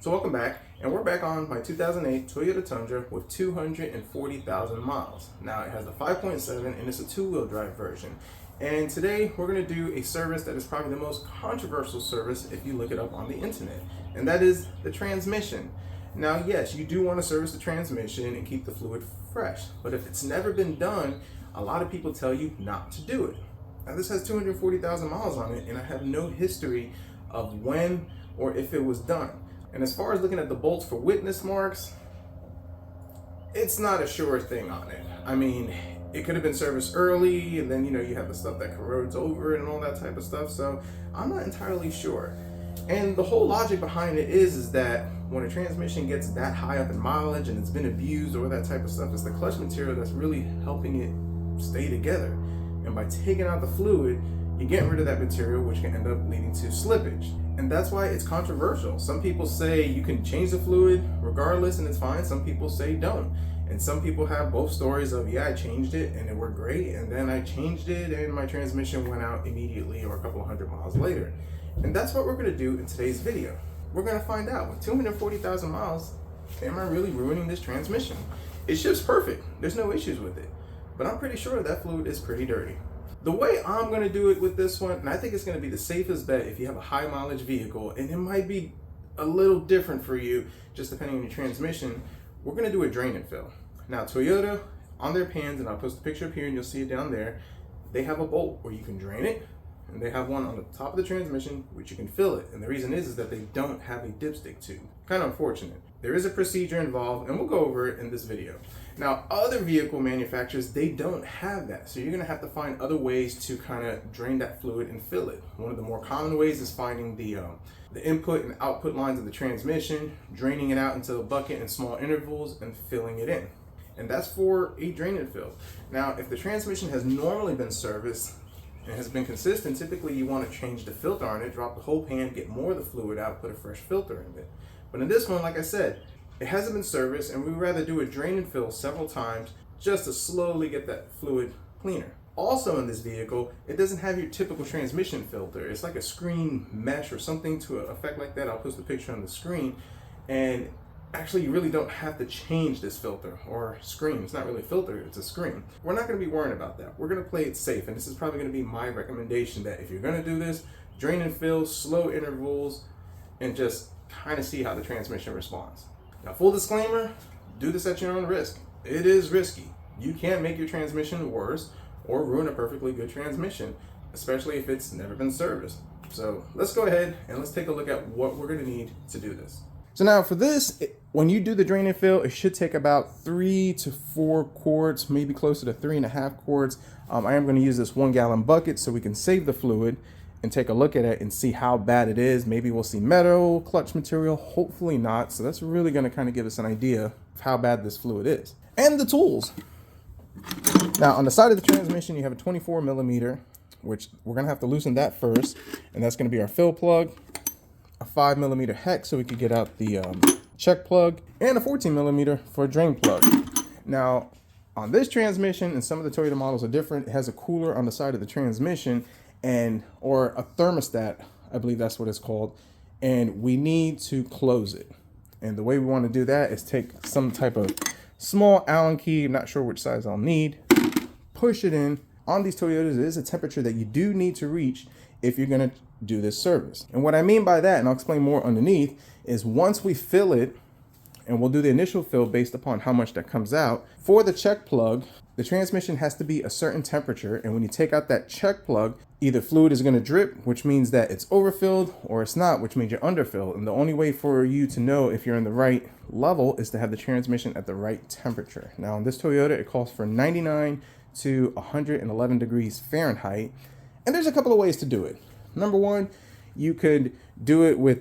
So welcome back, and we're back on my 2008 Toyota Tundra with 240,000 miles. Now it has a 5.7 and it's a two-wheel drive version. And today we're going to do a service that is probably the most controversial service if you look it up on the internet, and that is the transmission. Now yes, you do want to service the transmission and keep the fluid fresh, but if it's never been done, a lot of people tell you not to do it. Now this has 240,000 miles on it, and I have no history of when or if it was done. And as far as looking at the bolts for witness marks, it's not a sure thing on it. I mean, it could have been serviced early, and then you have the stuff that corrodes over it and all that type of stuff. So I'm not entirely sure. And the whole logic behind it is that when a transmission gets that high up in mileage and it's been abused or that type of stuff, it's the clutch material that's really helping it stay together. And by taking out the fluid, you're getting rid of that material, which can end up leading to slippage. And that's why it's controversial. Some people say you can change the fluid regardless and it's fine. Some people say don't. And some people have both stories of, yeah, I changed it and it worked great, and then I changed it and my transmission went out immediately or a couple of hundred miles later. And that's what we're gonna do in today's video. We're gonna find out, with 240,000 miles, am I really ruining this transmission? It ships perfect, there's no issues with it, but I'm pretty sure that fluid is pretty dirty. The way I'm going to do it with this one, and I think it's going to be the safest bet if you have a high mileage vehicle, and it might be a little different for you just depending on your transmission, we're going to do a drain and fill. Now Toyota, on their pans, and I'll post a picture up here and you'll see it down there, they have a bolt where you can drain it, and they have one on the top of the transmission which you can fill it. And the reason is that they don't have a dipstick tube. Kind of unfortunate. There is a procedure involved, and we'll go over it in this video. Now, other vehicle manufacturers, they don't have that. So you're gonna have to find other ways to kind of drain that fluid and fill it. One of the more common ways is finding the input and output lines of the transmission, draining it out into a bucket in small intervals and filling it in. And that's for a drain and fill. Now, if the transmission has normally been serviced and has been consistent, typically you want to change the filter on it, drop the whole pan, get more of the fluid out, put a fresh filter in it. But in this one, like I said, it hasn't been serviced, and we'd rather do a drain and fill several times just to slowly get that fluid cleaner. Also in this vehicle, it doesn't have your typical transmission filter. It's like a screen mesh or something to an effect like that. I'll post the picture on the screen. And actually, you really don't have to change this filter or screen. It's not really a filter, it's a screen. We're not gonna be worrying about that. We're gonna play it safe, and this is probably gonna be my recommendation, that if you're gonna do this, drain and fill, slow intervals, and just kind of see how the transmission responds. Now, full disclaimer, do this at your own risk. It is risky. You can make your transmission worse or ruin a perfectly good transmission, especially if it's never been serviced. So let's go ahead and let's take a look at what we're gonna need to do this. So now for this, when you do the drain and fill, it should take about 3 to 4 quarts, maybe closer to 3.5 quarts. I am gonna use this 1 gallon bucket so we can save the fluid and take a look at it and see how bad it is. Maybe we'll see metal, clutch material, hopefully not. So that's really gonna kind of give us an idea of how bad this fluid is. And the tools. Now on the side of the transmission, you have a 24 millimeter, which we're gonna have to loosen that first. And that's gonna be our fill plug, a 5 millimeter hex so we could get out the check plug, and a 14 millimeter for a drain plug. Now on this transmission, and some of the Toyota models are different, it has a cooler on the side of the transmission, or a thermostat, I believe that's what it's called, and we need to close it. And the way we want to do that is take some type of small Allen key, I'm not sure which size I'll need, push it in. On these Toyotas, it is a temperature that you do need to reach if you're going to do this service. And what I mean by that, and I'll explain more underneath, is once we fill it, and we'll do the initial fill based upon how much that comes out, for the check plug, the transmission has to be a certain temperature, and when you take out that check plug, either fluid is going to drip, which means that it's overfilled, or it's not, which means you're underfilled. And the only way for you to know if you're in the right level is to have the transmission at the right temperature. Now on this Toyota, it calls for 99 to 111 degrees Fahrenheit, and there's a couple of ways to do it. Number one, you could do it with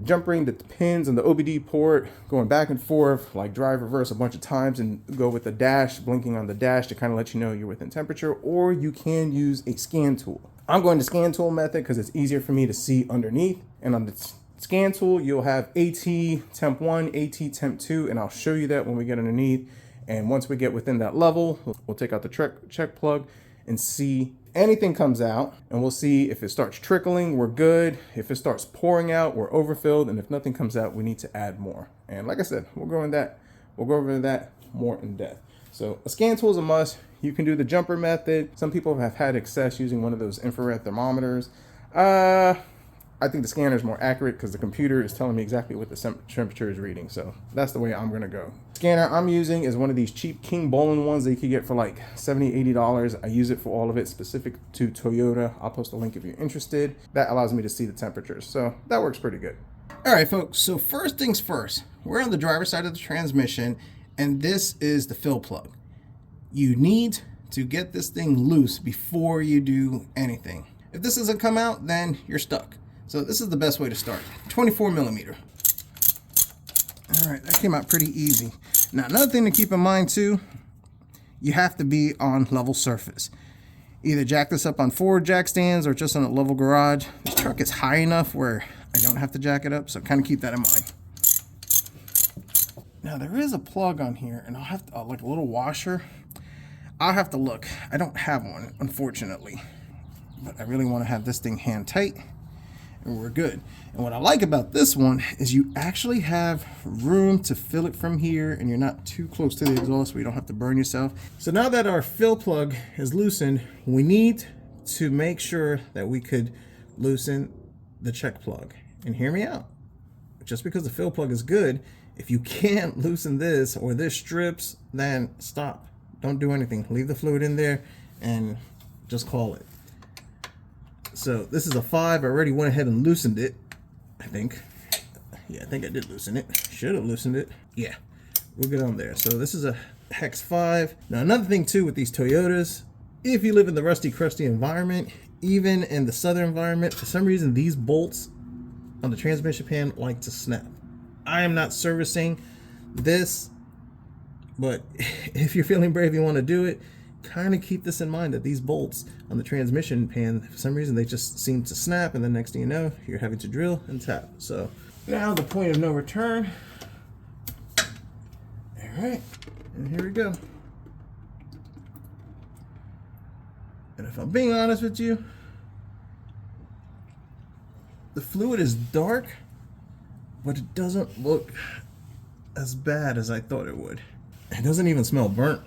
jumping the pins on the OBD port, going back and forth, like drive reverse a bunch of times, and go with the dash, blinking on the dash to kind of let you know you're within temperature, or you can use a scan tool. I'm going to scan tool method because it's easier for me to see underneath. And on the scan tool, you'll have AT temp 1, AT temp 2, and I'll show you that when we get underneath. And once we get within that level, we'll take out the check plug and see Anything comes out, and we'll see if it starts trickling, we're good. If it starts pouring out, we're overfilled, and if nothing comes out, we need to add more. And like I said, we'll go over that more in depth. So a scan tool is a must. You can do the jumper method. Some people have had success using one of those infrared thermometers. I think the scanner is more accurate because the computer is telling me exactly what the temperature is reading. So that's the way I'm going to go. Scanner I'm using is one of these cheap King Bolin ones that you could get for like $70, $80. I use it for all of it, specific to Toyota. I'll post a link if you're interested. That allows me to see the temperatures. So that works pretty good. All right, folks. So first things first, we're on the driver's side of the transmission, and this is the fill plug. You need to get this thing loose before you do anything. If this doesn't come out, then you're stuck. So this is the best way to start. 24 millimeter. All right, that came out pretty easy. Now, another thing to keep in mind too, you have to be on level surface. Either jack this up on forward jack stands or just on a level garage. This truck is high enough where I don't have to jack it up, so kind of keep that in mind. Now, there is a plug on here, and I'll have to, like a little washer. I'll have to look. I don't have one, unfortunately. But I really want to have this thing hand tight, and we're good. And what I like about this one is you actually have room to fill it from here, and you're not too close to the exhaust so you don't have to burn yourself. So now that our fill plug is loosened, we need to make sure that we could loosen the check plug. And hear me out. Just because the fill plug is good, if you can't loosen this or this strips, then stop. Don't do anything. Leave the fluid in there and just call it. So this is a 5. I already went ahead and loosened it, I think. Yeah, I think I did loosen it. Should have loosened it. Yeah, we'll get on there. So this is a Hex 5. Now another thing too with these Toyotas, if you live in the rusty, crusty environment, even in the southern environment, for some reason these bolts on the transmission pan like to snap. I am not servicing this, but if you're feeling brave, you want to do it, kind of keep this in mind that these bolts on the transmission pan, for some reason, they just seem to snap, and the next thing you know, you're having to drill and tap. So now the point of no return. All right, and here we go. And if I'm being honest with you, the fluid is dark, but it doesn't look as bad as I thought it would. It doesn't even smell burnt.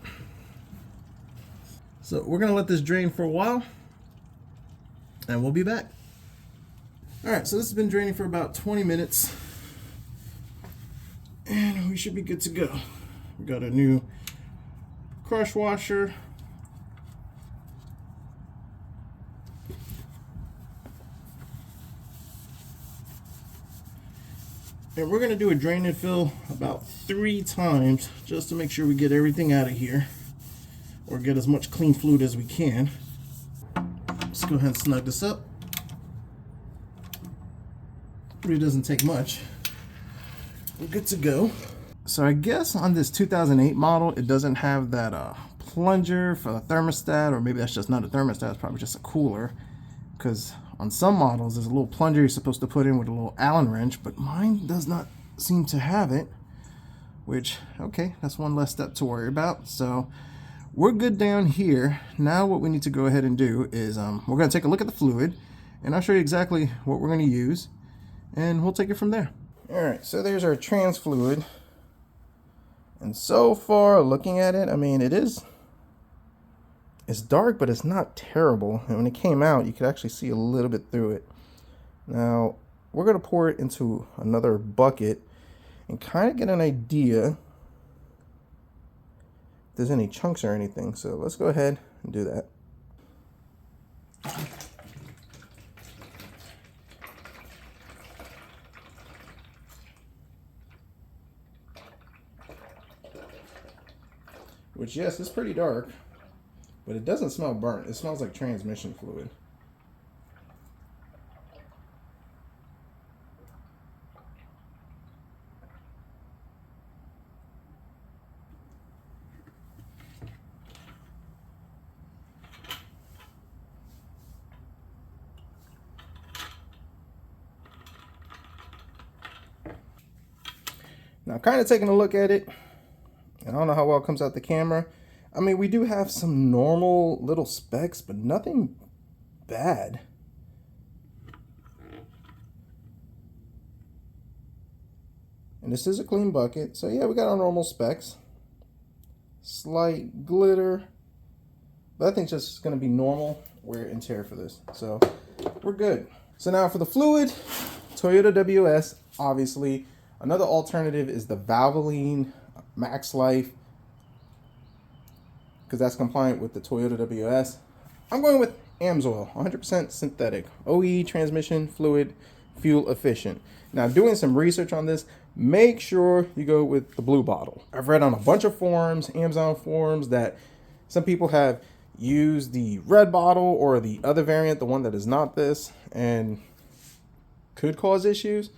So we're gonna let this drain for a while, and we'll be back. All right, so this has been draining for about 20 minutes, and we should be good to go. We got a new crush washer. And we're gonna do a drain and fill about 3 times just to make sure we get everything out of here, or get as much clean fluid as we can. Let's go ahead and snug this up. Really doesn't take much. We're good to go. So I guess on this 2008 model, it doesn't have that plunger for the thermostat, or maybe that's just not a thermostat, it's probably just a cooler. Because on some models, there's a little plunger you're supposed to put in with a little Allen wrench, but mine does not seem to have it, which, okay, that's one less step to worry about. So we're good down here. Now what we need to go ahead and do is we're going to take a look at the fluid, and I'll show you exactly what we're going to use, and we'll take it from there. All right, so there's our trans fluid, and so far, looking at it, I mean, it's dark, but it's not terrible. And when it came out, you could actually see a little bit through it. Now, we're going to pour it into another bucket and kind of get an idea if there's any chunks or anything. So let's go ahead and do that. Which, yes, it's pretty dark, but it doesn't smell burnt. It smells like transmission fluid. Now, kind of taking a look at it, and I don't know how well it comes out the camera. I mean, we do have some normal little specks, but nothing bad. And this is a clean bucket. So yeah, we got our normal specs. Slight glitter. But I think it's just going to be normal wear and tear for this. So we're good. So now for the fluid, Toyota WS, obviously. Another alternative is the Valvoline Max Life, because that's compliant with the Toyota WS. I'm going with AMSOIL, 100% synthetic, OE transmission fluid, fuel efficient. Now, doing some research on this, make sure you go with the blue bottle. I've read on a bunch of forums, Amazon forums, that some people have used the red bottle or the other variant, the one that is not this, and could cause issues.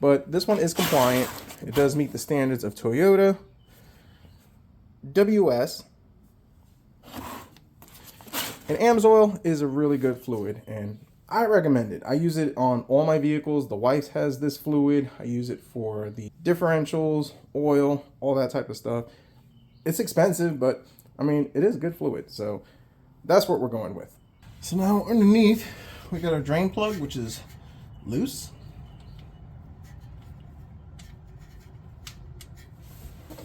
But this one is compliant. It does meet the standards of Toyota WS. And AMSOIL is a really good fluid, and I recommend it. I use it on all my vehicles. The wife has this fluid. I use it for the differentials, oil, all that type of stuff. It's expensive, but I mean, it is good fluid. So that's what we're going with. So now underneath, we got our drain plug, which is loose.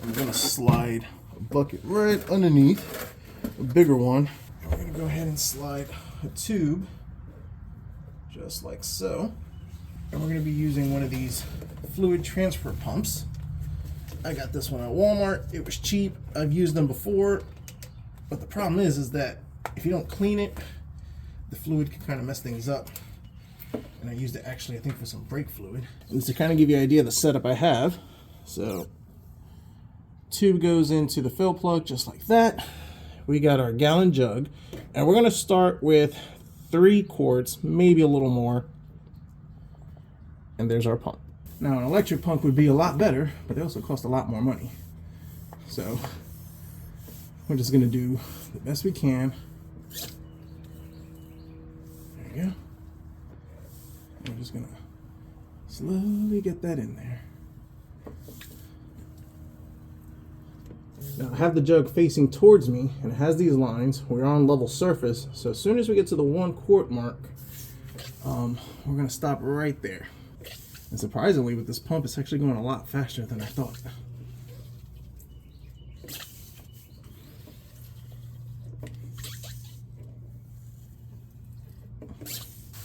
I'm gonna slide a bucket right underneath, a bigger one. And we're gonna go ahead and slide a tube, just like so. And we're gonna be using one of these fluid transfer pumps. I got this one at Walmart. It was cheap. I've used them before, but the problem is that if you don't clean it, the fluid can kind of mess things up. And I used it actually, I think, for some brake fluid. And to kind of give you an idea of the setup I have, so tube goes into the fill plug just like that. We got our gallon jug, and we're going to start with 3 quarts, maybe a little more. And there's our pump. Now, an electric pump would be a lot better, but they also cost a lot more money. So we're just going to do the best we can. There you go. And we're just going to slowly get that in there. Now I have the jug facing towards me, and it has these lines. We're on level surface, so as soon as we get to the 1 quart mark, we're going to stop right there. And surprisingly, with this pump, it's actually going a lot faster than I thought.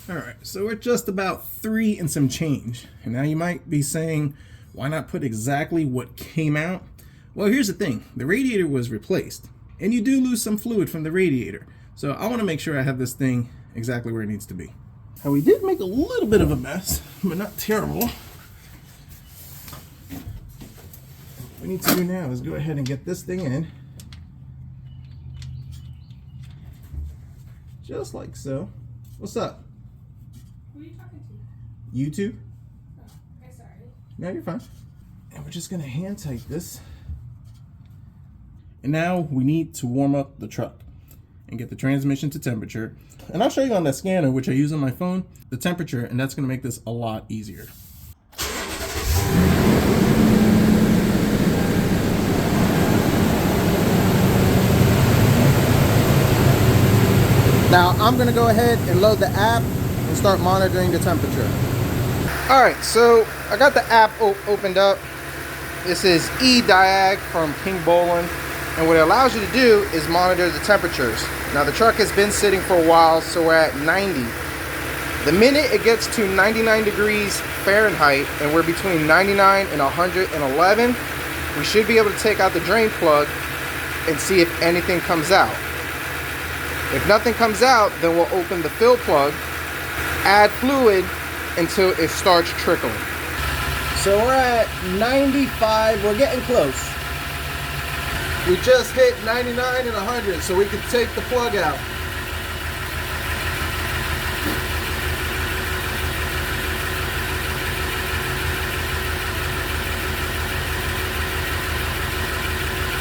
Alright, so we're just about 3 and some change. And now you might be saying, why not put exactly what came out? Well, here's the thing. The radiator was replaced, and you do lose some fluid from the radiator. So I want to make sure I have this thing exactly where it needs to be. Now, we did make a little bit of a mess, but not terrible. What we need to do now is go ahead and get this thing in. Just like so. What's up? Who are you talking to? YouTube? Oh, okay, sorry. No, you're fine. And we're just going to hand tight this. And now we need to warm up the truck and get the transmission to temperature. And I'll show you on that scanner, which I use on my phone, the temperature, and that's going to make this a lot easier. Now I'm going to go ahead and load the app and start monitoring the temperature. All right, so I got the app opened up. This is eDiag from King Bolin. And what it allows you to do is monitor the temperatures. Now the truck has been sitting for a while, so we're at 90. The minute it gets to 99 degrees Fahrenheit, and we're between 99 and 111, we should be able to take out the drain plug and see if anything comes out. If nothing comes out, then we'll open the fill plug, add fluid until it starts trickling. So we're at 95, we're getting close. We just hit 99 and 100, so we can take the plug out.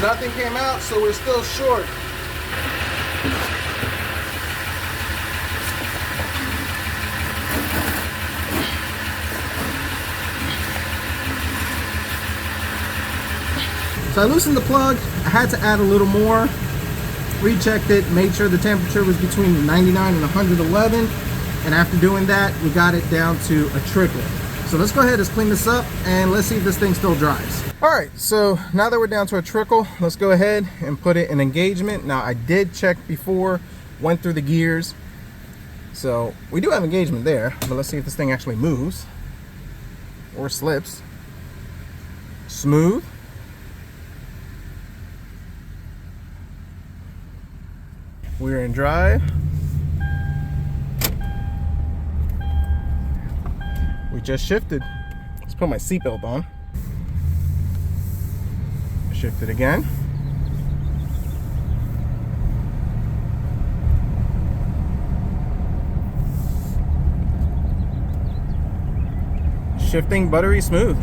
Nothing came out, so we're still short. So I loosened the plug. I had to add a little more. rechecked it, made sure the temperature was between 99 and 111. And after doing that, we got it down to a trickle. So let's go ahead, let's clean this up, and let's see if this thing still dries. All right, so now that we're down to a trickle, let's go ahead and put it in engagement. Now I did check before, went through the gears. So we do have engagement there, but let's see if this thing actually moves or slips. Smooth. We're in drive. We just shifted. Let's put my seatbelt on. Shift it again. Shifting buttery smooth.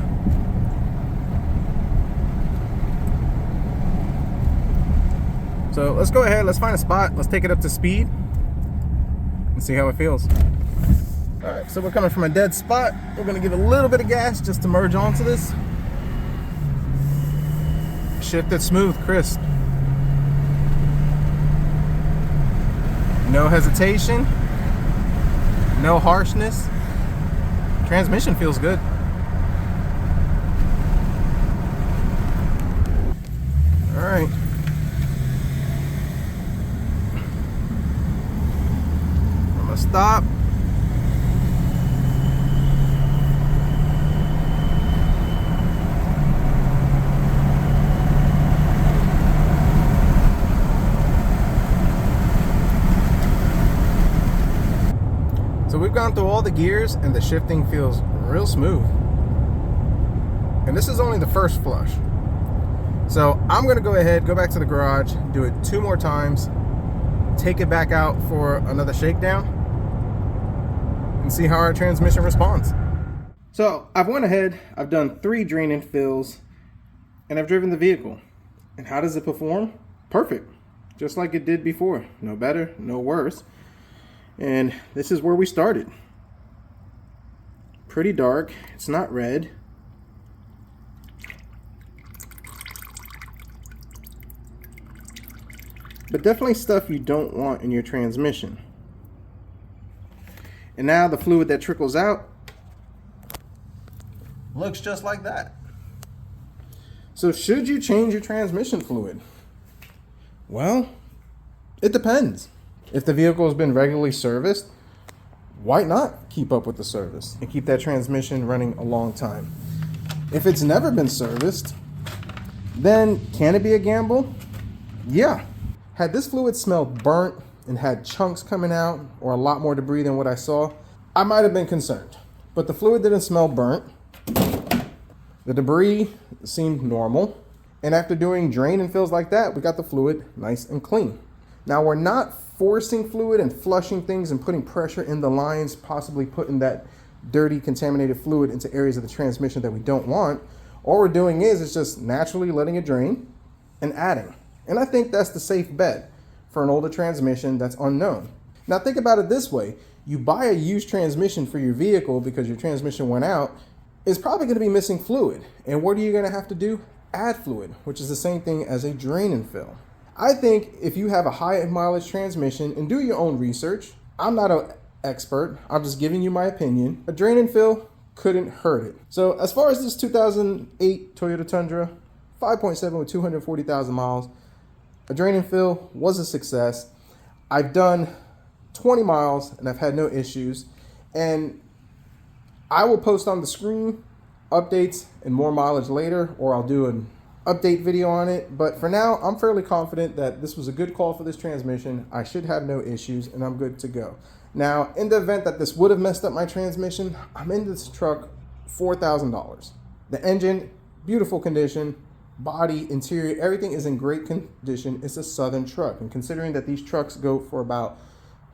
So let's go ahead, let's find a spot, let's take it up to speed and see how it feels. All right, so we're coming from a dead spot. We're gonna give a little bit of gas just to merge onto this. Shift it smooth, crisp. No hesitation, no harshness. Transmission feels good. All right. I'm gonna stop. So we've gone through all the gears and the shifting feels real smooth. And this is only the first flush. So I'm gonna go ahead, go back to the garage, do it 2 more times, take it back out for another shakedown, and see how our transmission responds. So I've went ahead, I've done 3 drain and fills, and I've driven the vehicle. And how does it perform? Perfect, just like it did before. No better, no worse. And this is where we started. Pretty dark, it's not red. But definitely stuff you don't want in your transmission. And now the fluid that trickles out looks just like that. So should you change your transmission fluid? Well, it depends. If the vehicle has been regularly serviced, why not keep up with the service and keep that transmission running a long time? If it's never been serviced, then can it be a gamble? Yeah. Had this fluid smelled burnt and had chunks coming out or a lot more debris than what I saw, I might have been concerned. But the fluid didn't smell burnt. The debris seemed normal. And after doing drain and fills like that, we got the fluid nice and clean. Now we're not forcing fluid and flushing things and putting pressure in the lines, possibly putting that dirty, contaminated fluid into areas of the transmission that we don't want. All we're doing is just naturally letting it drain and adding. And I think that's the safe bet for an older transmission that's unknown. Now think about it this way. You buy a used transmission for your vehicle because your transmission went out, it's probably gonna be missing fluid. And what are you gonna have to do? Add fluid, which is the same thing as a drain and fill. I think if you have a high mileage transmission, and do your own research, I'm not an expert, I'm just giving you my opinion, a drain and fill couldn't hurt it. So as far as this 2008 Toyota Tundra, 5.7 with 240,000 miles, a drain and fill was a success. I've done 20 miles and I've had no issues. And I will post on the screen updates and more mileage later, or I'll do an update video on it. But for now, I'm fairly confident that this was a good call for this transmission. I should have no issues and I'm good to go. Now, in the event that this would have messed up my transmission, I'm in this truck $4,000. The engine, beautiful condition. Body, interior, everything is in great condition. It's a Southern truck. And considering that these trucks go for about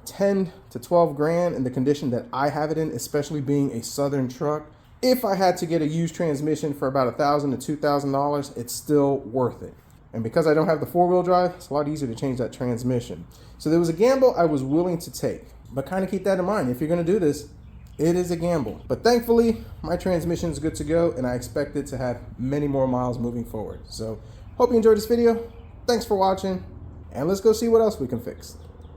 10 to 12 grand in the condition that I have it in, especially being a Southern truck, if I had to get a used transmission for about $1,000 to $2,000, it's still worth it. And because I don't have the 4-wheel drive, it's a lot easier to change that transmission. So there was a gamble I was willing to take, but kind of keep that in mind. If you're gonna do this, it is a gamble. But thankfully, my transmission is good to go and I expect it to have many more miles moving forward. So hope you enjoyed this video. Thanks for watching and let's go see what else we can fix.